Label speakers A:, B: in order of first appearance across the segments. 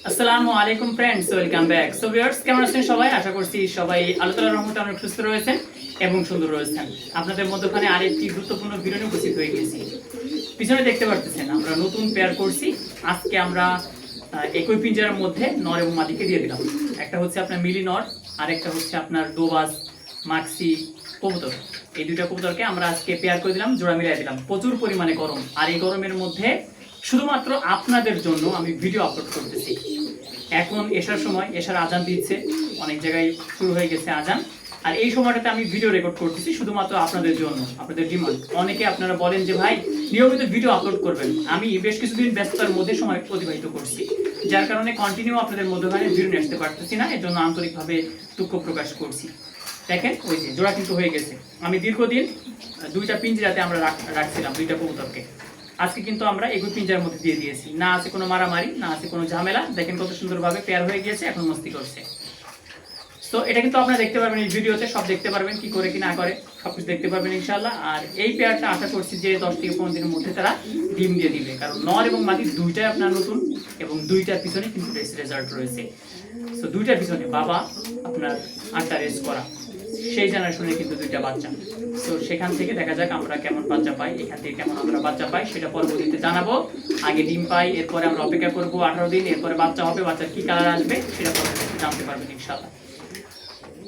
A: আসসালামু আলাইকুম friends, welcome back. So viewers, কেমন আছেন সবাই? আশা করছি সবাই আল্লাহ তাআলার রহমতে অনেক সুস্থ রয়েছেন এবং সুন্দর রয়েছেন। আপনাদের মধ্যখানে আরেকটি গুরুত্বপূর্ণ ভিডিও নিয়ে উপস্থিত হয়ে গেছি। পিছনে দেখতে পারতেছেন আমরা নতুন পেয়ার করছি। আজকে আমরা একই পিঞ্জারার মধ্যে নর এবং মাদিকে দিয়ে দিলাম। একটা হচ্ছে আপনার মিলি নর, আর একটা হচ্ছে আপনার ডোবাস মাক্সি কবুতর। এই দুইটা কবুতরকে আমরা আজকে পেয়ার করে দিলাম, জোড়া মিলাই দিলাম। প্রচুর পরিমাণে গরম, আর এই গরমের মধ্যে শুধুমাত্র আপনাদের জন্য আমি ভিডিও আপলোড করতেছি। এখন এশার সময়, এশার আজান দিচ্ছে, অনেক জায়গায় শুরু হয়ে গেছে আজান। আর এই সময়টাতে আমি ভিডিও রেকর্ড করতেছি শুধুমাত্র আপনাদের জন্য, আপনাদের ডিমান্ড। অনেকে আপনারা বলেন যে ভাই নিয়মিত ভিডিও আপলোড করবেন। আমি বেশ কিছুদিন ব্যস্ততার মধ্যে সময় অতিবাহিত করছি, যার কারণে কন্টিনিউ আপনাদের মধ্যখানে ভিডিও নিয়ে আসতে পারতেছি না। এর জন্য আন্তরিকভাবে দুঃখ প্রকাশ করছি। দেখেন ওই যে জোড়া কিন্তু হয়ে গেছে। আমি দীর্ঘদিন দুইটা পিঞ্জরাতে আমরা রাখছিলাম দুইটা কবুতরকে। আজকে কিন্তু আমরা এগুলো পিঞ্জার মধ্যে দিয়ে দিয়েছি। না আছে কোনো মারামারি, না আছে কোনো ঝামেলা। দেখেন কত সুন্দরভাবে পেয়ার হয়ে গিয়েছে, এখন মস্তি করছে। তো এটা কিন্তু আপনারা দেখতে পারবেন এই ভিডিওতে, সব দেখতে পারবেন কি করে কি না করে, সবকিছু দেখতে পারবেন ইনশাআল্লাহ। আর এই পেয়ারটা আশা করছি যে 10 থেকে 15 দিনের মধ্যে তারা ডিম দিয়ে দিবে, কারণ নর এবং মাদি দুইটাই আপনার নতুন, এবং দুইটার পিছনে কিন্তু রেজাল্ট রয়েছে। তো দুইটার পিছনে বাবা আপনার 8টা রেস করা, সেই জেনারেশনে কিন্তু দুইটা বাচ্চা। তো সেখান থেকে দেখা যাক আমরা কেমন বাচ্চা পাই, এখান থেকে কেমন আমরা বাচ্চা পাই সেটা পরবর্তীতে জানাবো। আগে ডিম পাই, এরপরে আমরা অপেক্ষা করবো 18 দিন, এরপরে বাচ্চা হবে, বাচ্চার কি কালার আসবে সেটা পরবর্তীতে জানতে পারবেন ইনশাআল্লাহ।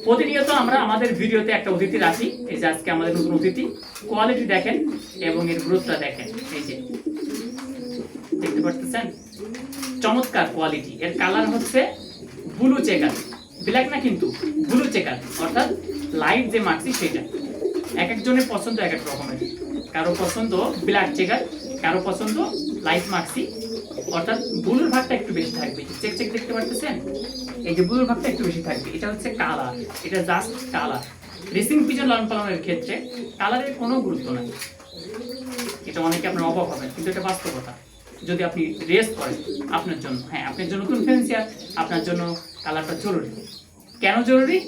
A: প্রতিনিয়ত আমরা আমাদের ভিডিওতে একটা অতিথি রাখি। এই যে আজকে আমাদের নতুন অতিথি, কোয়ালিটি দেখেন এবং এর গ্রোথটা দেখেন। এই যে দেখতে পাচ্ছেন চমৎকার কোয়ালিটি। এর কালার হচ্ছে ব্লু চেকার, ব্ল্যাক না কিন্তু ব্লু চেকার, অর্থাৎ লাইট যে মাক্সি সেটা। এক একজনের পছন্দ এক এক রকমের। কারো পছন্দ ব্ল্যাক চেকার, কারো পছন্দ লাইট মাক্সি, অর্থাৎ ব্লুর ভাগটা একটু বেশি থাকবে। চেক চেক দেখতে পাচ্ছেন, এই যে ব্লুর ভাগটা একটু বেশি থাকবে। এটা হচ্ছে কালার, এটা জাস্ট কালার। রেসিং পিজন লালন পালনের ক্ষেত্রে কালারের কোনো গুরুত্ব নাই। এটা অনেকে আপনার অবাক হবেন, কিন্তু এটা বাস্তবতা। যদি আপনি রেস করেন আপনার জন্য, হ্যাঁ আপনার জন্য নতুন ফ্যান্সিয়ার, আপনার জন্য কালারটা জরুরি। কেন জরুরি?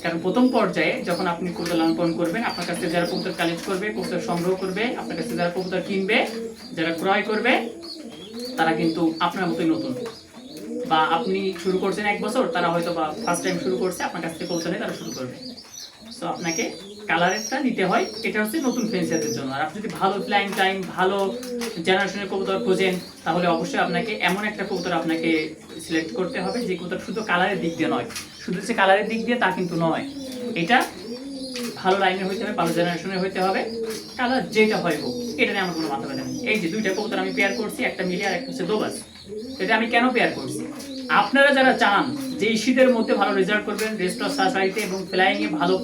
A: কারণ প্রথম পর্যায়ে যখন আপনি কবুতর লালন পালন করবেন, আপনার কাছে যারা কবুতর কালেক্ট করবে, কবুতর সংগ্রহ করবে, আপনার কাছে যারা কবুতর কিনবে, যারা ক্রয় করবে, তারা কিন্তু আপনার মতোই নতুন। বা আপনি শুরু করছেন 1 বছর, তারা হয়তো বা ফার্স্ট টাইম শুরু করছে, আপনার কাছ থেকে কবুতর নিয়ে তারা শুরু করবে। সো আপনাকে কালারেরটা নিতে হয়, এটা হচ্ছে নতুন ফ্যান্সিয়ারদের জন্য। আর আপনি যদি ভালো ফ্লাইং টাইম, ভালো জেনারেশনের কবুতর খোঁজেন, তাহলে অবশ্যই আপনাকে এমন একটা কবুতর আপনাকে সিলেক্ট করতে হবে যে কবুতর শুধু কালারের দিক দিয়ে নয়, শুধু যে কালারের দিক দিয়ে তা কিন্তু নয়। এটা ভালো লাইনের হইতে হবে, ভালো জেনারেশনের হইতে হবে। কালার যেটা হয় হোক, এটা নিয়ে আমার কোনো মাথা ব্যথা নেই। এই যে দুইটা কবুতর আমি পেয়ার করছি, একটা মিলি আর একটা হচ্ছে দোবাস। এটা আমি কেন পেয়ার করছি? আপনারা যারা চান যে এই শীতের মধ্যে ভালো রেজাল্ট করবেন, রেস্ট অফ সাইতে এবং ফ্লাইংয়ে ভালো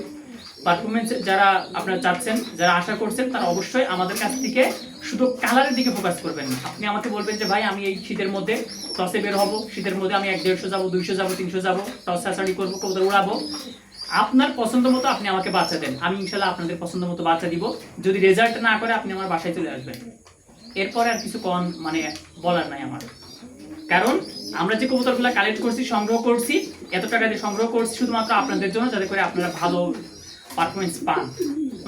A: পারফরমেন্স যারা আপনারা চাচ্ছেন, যারা আশা করছেন, তারা অবশ্যই আমাদের কাছ থেকে শুধু কালারের দিকে ফোকাস করবেন না। আপনি আমাকে বলবেন যে ভাই আমি এই শীতের মধ্যে টসে বের হবো, শীতের মধ্যে আমি 150 যাবো, 200 যাবো, 300 যাবো, টস সাসাড়ি করবো, কবুতর উড়াবো। আপনার পছন্দ মতো আপনি আমাকে বাচ্চা দেন, আমি ইনশাল্লাহ আপনাদের পছন্দ মতো বাচ্চা দিব। যদি রেজাল্ট না করে আপনি আমার বাসায় চলে আসবেন। এরপরে আর কিছু মানে বলার নাই আমার। কারণ আমরা যে কবুতরগুলো কালেক্ট করছি, সংগ্রহ করছি, এত টাকা দিয়ে সংগ্রহ করছি শুধুমাত্র আপনাদের জন্য, যাতে করে আপনারা ভালো পারফরমেন্স পান,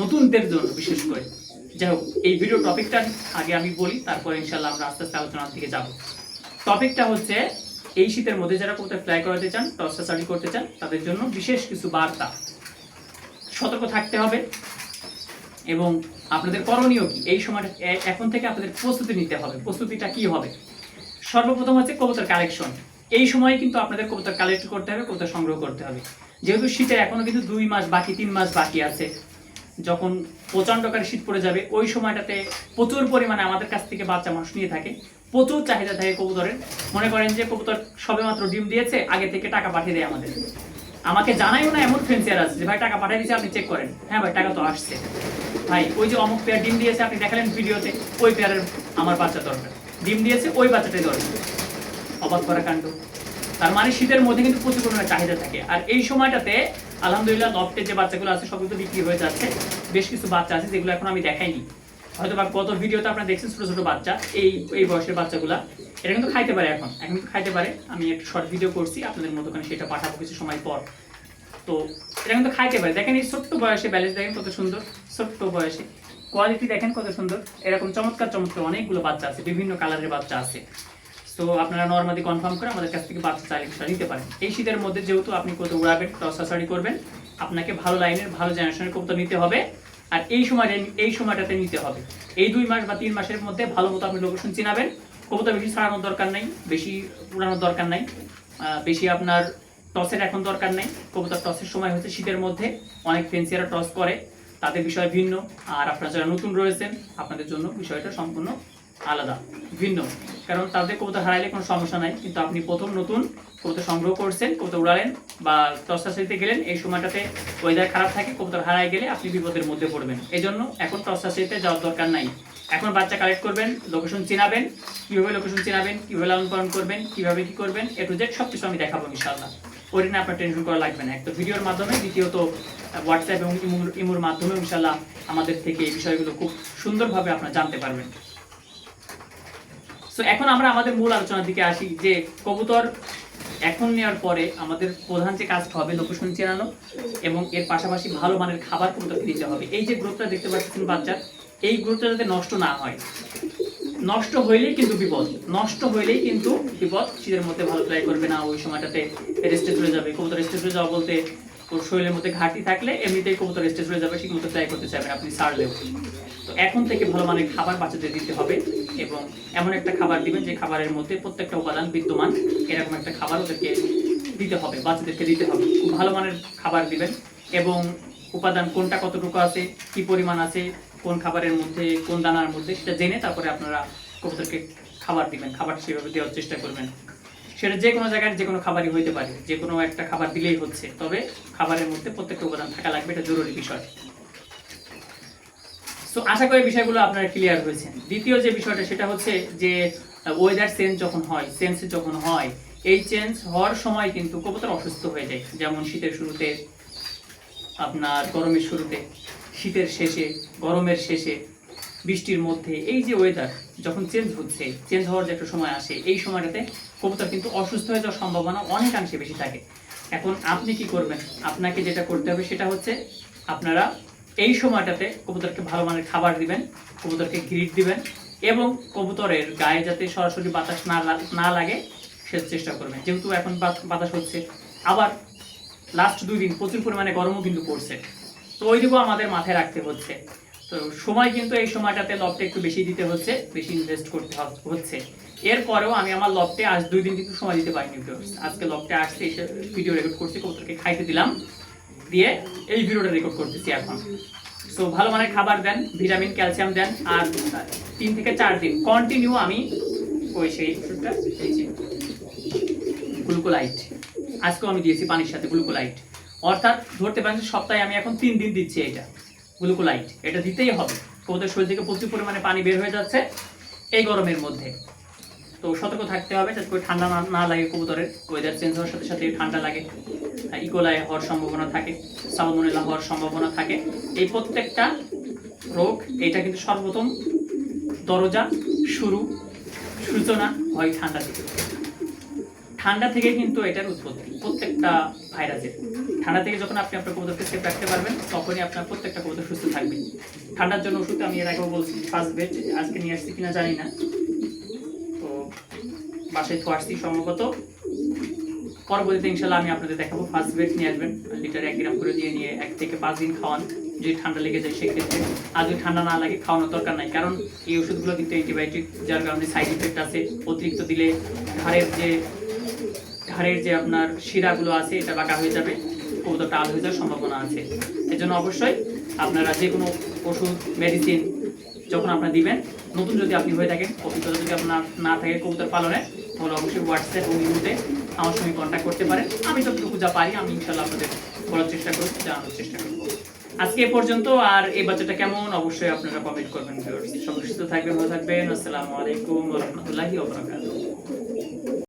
A: নতুনদের জন্য বিশেষ করে। যাই হোক, এই ভিডিও টপিকটা আগে আমি বলি, তারপরে ইনশাল্লাহ আমরা আস্তে আস্তে আলোচনার দিকে যাব। টপিকটা হচ্ছে এই শীতের মধ্যে যারা কবুতর ফ্লাই করাতে চান, টস সাসাড়ি করতে চান, তাদের জন্য বিশেষ কিছু বার্তা। সতর্ক থাকতে হবে এবং আপনাদের করণীয় কি, এই সময়টা এখন থেকে আপনাদের প্রস্তুতি নিতে হবে। প্রস্তুতিটা কি হবে? সর্বপ্রথম হচ্ছে কবুতর কালেকশন। এই সময়ে কিন্তু আপনাদের কবুতর কালেক্ট করতে হবে, কবুতর সংগ্রহ করতে হবে। যেহেতু শীতের এখনো কিন্তু 2 মাস বাকি, 3 মাস বাকি আছে। যখন প্রচণ্ডকারী শীত পড়ে যাবে, ওই সময়টাতে প্রচুর পরিমাণে আমাদের কাছ থেকে বাচ্চা মানুষ নিয়ে থাকে, প্রচুর চাহিদা থাকে কবুতরের। মনে করেন যে কবুতর সবেমাত্র ডিম দিয়েছে, আগে থেকে টাকা পাঠিয়ে দেয় আমাদের। আমাকে জানাইও না এমন ফ্যান্সিয়ার আছে যে ভাই টাকা পাঠিয়ে দিয়েছে, আপনি চেক করেন। হ্যাঁ ভাই, টাকা তো আসছে। ভাই ওই যে অমুক পেয়ার ডিম দিয়েছে, আপনি দেখালেন ভিডিওতে, ওই পেয়ারের আমার বাচ্চা দরকার, ডিম দিয়েছে ওই বাচ্চাটাই দরকার। অবাক করা কাণ্ড। তার মানে শীতের মধ্যে কিন্তু প্রচুর পরিমাণে চাহিদা থাকে। আর এই সময়টাতে আলহামদুলিল্লাহ লফটের যে বাচ্চাগুলো আছে সবগুলো তো বিক্রি হয়ে যাচ্ছে। বেশ কিছু বাচ্চা আছে যেগুলো এখন আমি দেখাইনি, হয়তো বা গত ভিডিওতে আপনারা দেখছেন ছোট ছোট বাচ্চা, এই বয়সের বাচ্চাগুলা। এটা কিন্তু খাইতে পারে, এখন কিন্তু খাইতে পারে। আমি একটা শর্ট ভিডিও করছি আপনাদের মতোখানে, সেটা পাঠাবো কিছু সময় পর। তো এটা কিন্তু খাইতে পারে। দেখেন এই ছোট্ট বয়সে ব্যালেন্স দেখেন কত সুন্দর, ছোট্ট বয়সে কোয়ালিটি দেখেন কত সুন্দর। এরকম চমৎকার চমৎকার অনেকগুলো বাচ্চা আছে, বিভিন্ন কালারের বাচ্চা আছে। সো আপনারা নরমালি কনফার্ম করে আমাদের কাছ থেকে বাচ্চা চাইলে নিতে পারেন। এই শীতের মধ্যে যেহেতু আপনি কোথাও উড়াবেন, টসাসারি করবেন, আপনাকে ভালো লাইনের ভালো জেনারেশনের কবুতর নিতে হবে। আর এই সময়টাতে নিতে হবে। এই 2 মাস বা 3 মাসের মধ্যে ভালো মতো আপনি লোকেশন চিনাবেন। কবুতর বেশি ছাড়ানোর দরকার নাই, বেশি উড়ানোর দরকার নাই, বেশি আপনার টসের এখন দরকার নেই। কবুতর টসের সময় হচ্ছে শীতের মধ্যে, অনেক ফেন্সিয়ারা টস করে, তাদের বিষয় ভিন্ন। আর আপনারা যারা নতুন রয়েছেন আপনাদের জন্য বিষয়টা সম্পূর্ণ আলাদা, ভিন্ন। কারণ তাদের কবুতর হারাইলে কোনো সমস্যা নাই, কিন্তু আপনি প্রথম নতুন কবুতর সংগ্রহ করছেন, কবুতর উড়ালেন বা টসটাসিতে গেলেন, এই সময়টাতে ওয়েদার খারাপ থাকে, কবুতর হারাই গেলে আপনি বিপদের মধ্যে পড়বেন। এই জন্য এখন টসটাসিতে যাওয়ার দরকার নাই। এখন বাচ্চা কালেক্ট করবেন, লোকেশন চিনাবেন, কীভাবে লোকেশন চিনাবেন, কীভাবে লালন পালন করবেন, কীভাবে কী করবেন, এ টু জেড সব কিছু আমি দেখাবো ইনশাআল্লাহ। ওই দিনে আপনার টেনশন করা লাগবে না। এক তো ভিডিওর মাধ্যমে, দ্বিতীয়ত হোয়াটসঅ্যাপ এবং ইমোর মাধ্যমে ইনশাআল্লাহ আমাদের থেকে এই বিষয়গুলো খুব সুন্দরভাবে আপনারা জানতে পারবেন। সো এখন আমরা আমাদের মূল আলোচনার দিকে আসি যে কবুতর এখন নেওয়ার পরে আমাদের প্রধান যে কাজটা হবে লোকেশন চেনানো, এবং এর পাশাপাশি ভালো মানের খাবার কবুতরকে দিতে হবে। এই যে গ্রুপটা দেখতে পাচ্ছেন বাচ্চার, এই গ্রুপটা যাতে নষ্ট না হয়। নষ্ট হইলেই কিন্তু বিপদ, নষ্ট হইলেই কিন্তু বিপদ। শীতের মধ্যে ভালো ট্রাই করবে না, ওই সময়টাতে রেস্টে চলে যাবে। কবুতর রেস্টে চলে যাওয়া বলতে ওর শরীরের মধ্যে ঘাটতি থাকলে এমনিতেই কবুতর রেস্টে চলে যাবে, ঠিক মতো ট্রাই করতে চাইবেন আপনি ছাড়লেও। তো এখন থেকে ভালো মানের খাবার বাচ্চাদের দিতে হবে, এবং এমন একটা খাবার দিবেন যে খাবারের মধ্যে প্রত্যেকটা উপাদান বিদ্যমান, এরকম একটা খাবার ওদেরকে দিতে হবে, বাচ্চাদেরকে দিতে হবে। খুব ভালো মানের খাবার দিবেন, এবং উপাদান কোনটা কতটুকু আছে, কি পরিমাণ আছে, কোন খাবারের মধ্যে, কোন দানার মধ্যে, সেটা জেনে তারপরে আপনারা কবুতরকে খাবার দিবেন। খাবার সেভাবে দেওয়ার চেষ্টা করবেন। সেটা যে কোনো জায়গায় যে কোনো খাবারই হইতে পারে, যে কোনো একটা খাবার দিলেই হচ্ছে, তবে খাবারের মধ্যে প্রত্যেকটা উপাদান থাকা লাগবে, এটা জরুরি বিষয়। সো আশা করি বিষয়গুলো আপনারা ক্লিয়ার হয়েছে। দ্বিতীয় যে বিষয়টা সেটা হচ্ছে যে ওয়েদার চেঞ্জ যখন হয়, এই চেঞ্জ হওয়ার সময় কিন্তু কবুতর অসুস্থ হয়ে যায়। যেমন শীতের শুরুতে, আপনার গরমের শুরুতে, শীতের শেষে, গরমের শেষে, বৃষ্টির মধ্যে, এই যে ওয়েদার যখন চেঞ্জ হওয়ার যে একটা সময় আসে, এই সময়টাতে কবুতর কিন্তু অসুস্থ হয়ে যাওয়ার সম্ভাবনা অনেকাংশে বেশি থাকে। এখন আপনি কি করবেন? আপনাকে যেটা করতে হবে সেটা হচ্ছে আপনারা এই সময়টাতে কবুতরকে ভালো মানের খাবার দিবেন, কবুতরকে গ্রিড দিবেন, এবং কবুতরের গায়ে যাতে সরাসরি বাতাস না লাগে সে চেষ্টা করবেন। যেহেতু এখন বাতাস হচ্ছে, আবার লাস্ট 2 দিন প্রচুর পরিমাণে গরমও কিন্তু পড়ছে, তো ওই দিকেও আমাদের মাথায় রাখতে হচ্ছে। তো সময় কিন্তু এই সময়টাতে লবটা একটু বেশি দিতে হচ্ছে, বেশি ইনভেস্ট করতে হচ্ছে। এরপরেও আমি আমার লবটে আজ 2 দিন কিন্তু সময় দিতে পারিনি। আজকে লবটে আসছে, এসে ভিডিও রেকর্ড করছি, কবুতরকে খাইতে দিলাম, দিয়ে এই ভিডিওটা রেকর্ড করতেছি এখন। সো ভালো মানের খাবার দেন, ভিটামিন, ক্যালসিয়াম দেন, আর 3 থেকে 4 দিন কন্টিনিউ আমি ওই সেই ওষুধটা, এই যে গ্লুকোলাইট, আজকেও আমি দিয়েছি পানির সাথে গ্লুকোলাইট। অর্থাৎ ধরতে পারেন সপ্তাহে আমি এখন 3 দিন দিচ্ছি এটা গ্লুকোলাইট। এটা দিতেই হবে, কবুতরের শরীর থেকে প্রচুর পরিমাণে পানি বের হয়ে যাচ্ছে এই গরমের মধ্যে। তো সতর্ক থাকতে হবে যাতে করে ঠান্ডা না লাগে কবুতরের। ওয়েদার চেঞ্জ হওয়ার সাথে সাথে ঠান্ডা লাগে, ইকোলাই হওয়ার সম্ভাবনা থাকে, সালমোনেলা হওয়ার সম্ভাবনা থাকে। এই প্রত্যেকটা রোগ, এটা কিন্তু সর্বপ্রথম দরজা, সূচনা হয় ঠান্ডা থেকে। ঠান্ডা থেকে কিন্তু এটার উৎপত্তি প্রত্যেকটা ভাইরাসের। ঠান্ডা থেকে যখন আপনি আপনার কবুতরকে সেফ রাখতে পারবেন, তখনই আপনার প্রত্যেকটা কবুতর সুস্থ থাকবে। ঠান্ডার জন্য ওষুধ আমি এর আগেও বলছি, ফার্স্ট বেড আজকে নিয়ে আসছি কিনা জানি না, তো বাসায় তো আসছি সম্ভবত। পরবর্তীতে ইনশাল্লাহ আমি আপনাদের দেখাবো। ফার্স্ট বেড নিয়ে আসবেন, লিটারে 1 গ্রাম করে দিয়ে নিয়ে 1 থেকে 5 দিন খাওয়ান। যদি ঠান্ডা লেগে যায় সেক্ষেত্রে, আর যদি ঠান্ডা না লাগে খাওয়ানোর দরকার নাই, কারণ এই ওষুধগুলো কিন্তু অ্যান্টিবায়োটিক, যার কারণে সাইড ইফেক্ট আছে। অতিরিক্ত দিলে ঘাড়ের যে আপনার শিরাগুলো আছে এটা বাঁকা হয়ে যাবে, কবুতরটা আল হয়ে যাওয়ার সম্ভাবনা আছে। এজন্য অবশ্যই আপনারা যে কোনো ওষুধ, মেডিসিন যখন আপনারা দিবেন, নতুন যদি আপনি হয়ে থাকেন, অভিজ্ঞতা যদি আপনার না থাকে কবুতর পালনে, তাহলে অবশ্যই হোয়াটসঅ্যাপ এবং ইমোতে আমার সঙ্গে কন্ট্যাক্ট করতে পারেন। আমি যতটুকু যা পারি আমি ইনশাল্লাহ আপনাদের বলার চেষ্টা করব, জানানোর চেষ্টা করব। আজকে এ পর্যন্ত। আর এই বাচ্চাটা কেমন অবশ্যই আপনারা কমেন্ট করবেন। সবাই সুস্থ থাকবেন, ভালো থাকবেন। আসসালামু আলাইকুম ওয়া রাহমাতুল্লাহি ওয়া বারাকাতুহু।